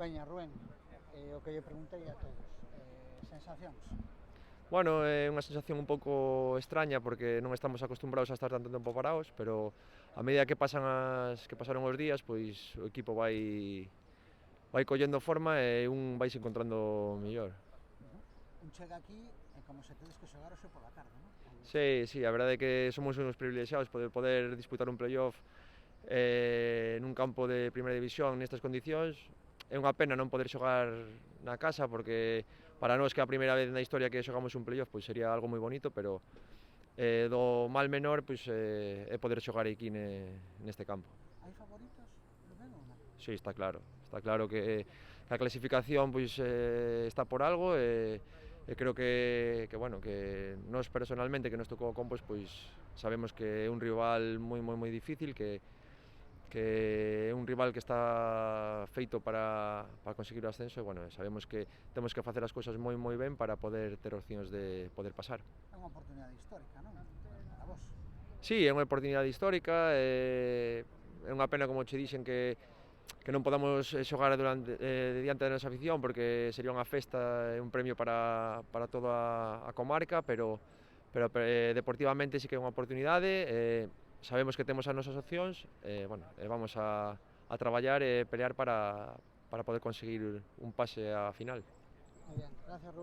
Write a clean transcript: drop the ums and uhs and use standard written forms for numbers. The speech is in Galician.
Peña, Rubén, o que lle preguntei a todos, sensacións? Bueno, é unha sensación un pouco extraña porque non estamos acostumbrados a estar tanto tempo parados, pero a medida que pasaron os días, pois o equipo vai collendo forma e un vai se encontrando mellor. Un chega aquí e como se tedes que xogar hoxe pola tarde, non? Sí, a verdade é que somos uns privilexiados poder disputar un playoff nun campo de primeira división nestas condicións. É unha pena non poder xogar na casa porque para nós que é a primeira vez na historia que xogamos un playoff pois sería algo moi bonito, pero do mal menor pois, é poder xogar aquí neste campo. Hai favoritos, Rubén, ou non? Sí, está claro que a clasificación pois, está por algo e creo bueno, que nós personalmente que nos tocou o Compos pois sabemos que é un rival moi difícil, que é un rival que está feito para conseguir o ascenso e bueno, sabemos que temos que facer as cousas moi ben para poder ter opcións de poder pasar. É unha oportunidade histórica, non? Para vos. Sí, é unha oportunidade histórica, é unha pena, como che dixen, que non podamos xogar diante da nosa afición porque sería unha festa e un premio para toda a comarca, pero deportivamente sí que é unha oportunidade, sabemos que temos as nosas opcións e bueno, vamos a traballar e pelear para poder conseguir un pase á final. Moi ben, gracias, Rubén.